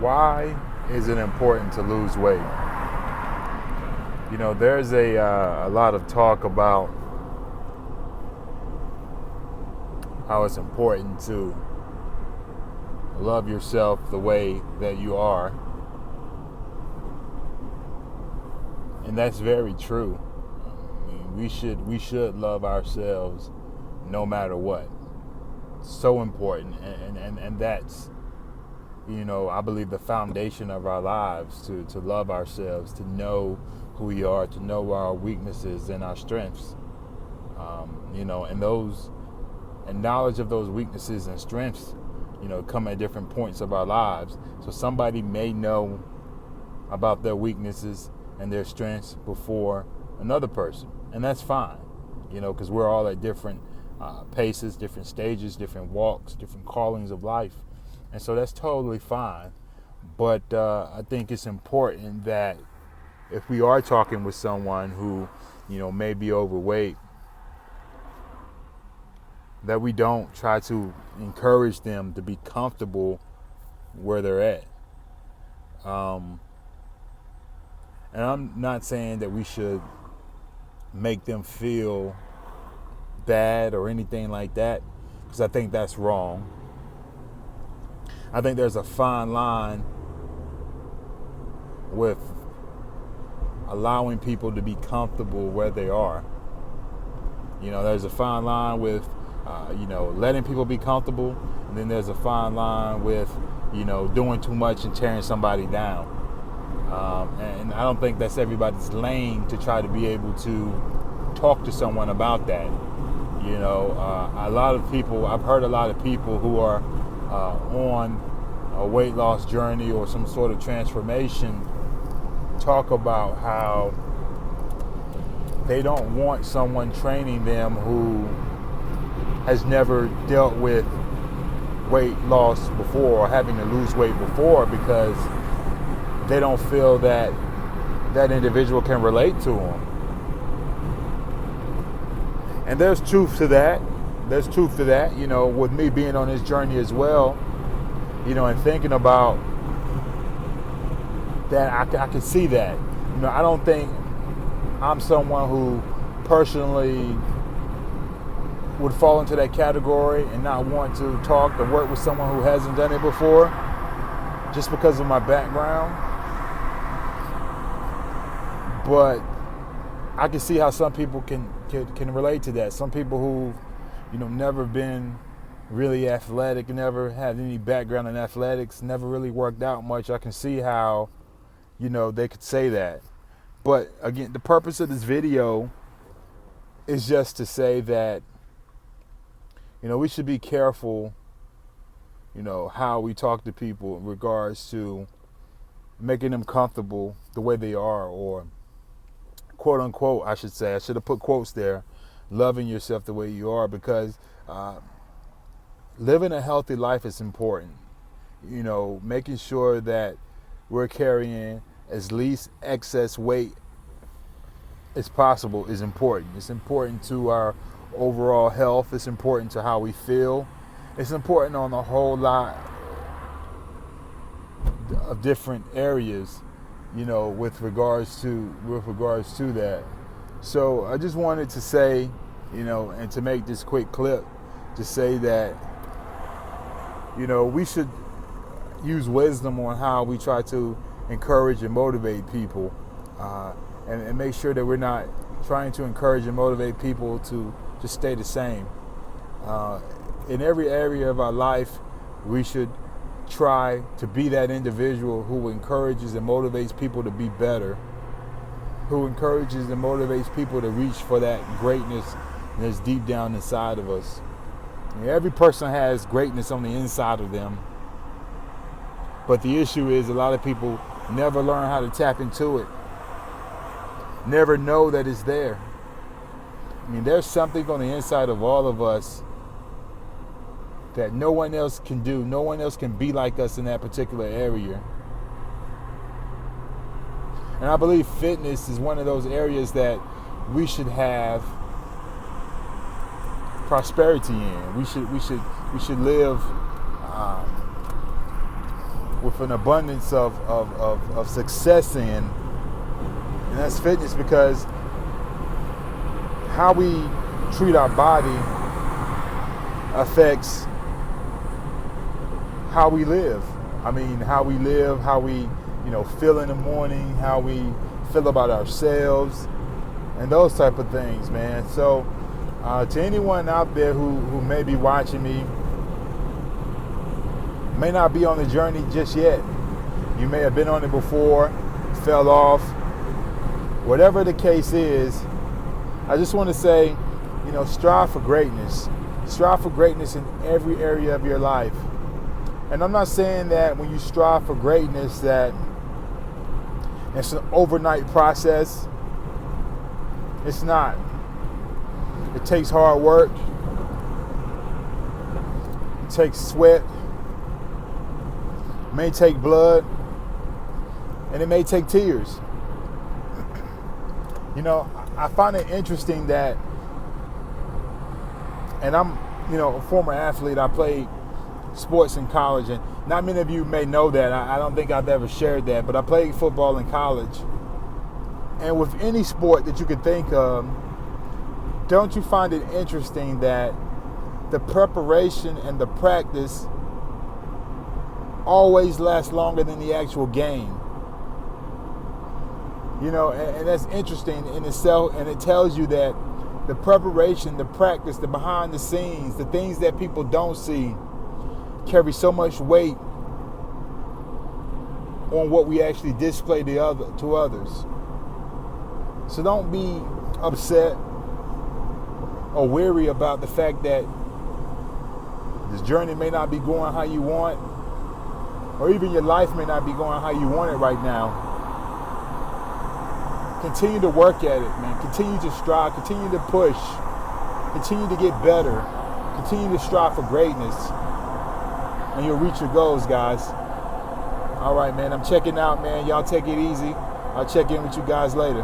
Why is it important to lose weight? There's a lot of talk about how it's important to love yourself the way that you are. And that's very true. I mean, we should love ourselves no matter what. So important. And that's, I believe the foundation of our lives, to love ourselves, to know who we are, to know our weaknesses and our strengths. And knowledge of those weaknesses and strengths, come at different points of our lives. So somebody may know about their weaknesses and their strengths before another person. And that's fine, because we're all at different paces, different stages, different walks, different callings of life. And so that's totally fine. But I think it's important that if we are talking with someone who, may be overweight, that we don't try to encourage them to be comfortable where they're at. And I'm not saying that we should make them feel bad or anything like that, because I think that's wrong. I think there's a fine line with allowing people to be comfortable where they are. There's a fine line with, letting people be comfortable. And then there's a fine line with, doing too much and tearing somebody down. And I don't think that's everybody's lane to try to be able to talk to someone about that. A lot of people, I've heard a lot of people who are on a weight loss journey or some sort of transformation talk about how they don't want someone training them who has never dealt with weight loss before or having to lose weight before, because they don't feel that that individual can relate to them. And there's truth to that. There's truth to that, with me being on this journey as well, and thinking about that, I can see that. I don't think I'm someone who personally would fall into that category and not want to talk or work with someone who hasn't done it before, just because of my background. But I can see how some people can relate to that. Some people who, never been really athletic, never had any background in athletics, never really worked out much. I can see how, they could say that. But again, the purpose of this video is just to say that, we should be careful, how we talk to people in regards to making them comfortable the way they are, or quote unquote, I should say, I should have put quotes there, loving yourself the way you are, because living a healthy life is important. Making sure that we're carrying as least excess weight as possible is important. It's important to our overall health. It's important to how we feel. It's important on a whole lot of different areas, with regards to that. So I just wanted to say, and to make this quick clip, to say that, we should use wisdom on how we try to encourage and motivate people, and make sure that we're not trying to encourage and motivate people to just stay the same. In every area of our life, we should try to be that individual who encourages and motivates people to be better, who encourages and motivates people to reach for that greatness that's deep down inside of us. Every person has greatness on the inside of them, but the issue is a lot of people never learn how to tap into it, never know that it's there. There's something on the inside of all of us that no one else can do. No one else can be like us in that particular area. And I believe fitness is one of those areas that we should have prosperity in. We should live with an abundance of success in, and that's fitness, because how we treat our body affects how we live. I mean, how we live, how we, feel in the morning, how we feel about ourselves, and those type of things, man. So to anyone out there who may be watching me, may not be on the journey just yet. You may have been on it before, fell off. Whatever the case is, I just want to say, strive for greatness. Strive for greatness in every area of your life. And I'm not saying that when you strive for greatness that it's an overnight process. It's not. It takes hard work. It takes sweat. It may take blood. And it may take tears. I find it interesting that, and I'm, a former athlete. I played sports in college, and not many of you may know that. I don't think I've ever shared that, but I played football in college. And with any sport that you could think of, don't you find it interesting that the preparation and the practice always lasts longer than the actual game? And that's interesting in itself, and it tells you that the preparation, the practice, the behind the scenes, the things that people don't see carry so much weight on what we actually display to others. So don't be upset or weary about the fact that this journey may not be going how you want, or even your life may not be going how you want it right now. Continue to work at it, man. Continue to strive. Continue to push. Continue to get better. Continue to strive for greatness. And you'll reach your goals, guys. All right, man. I'm checking out, man. Y'all take it easy. I'll check in with you guys later.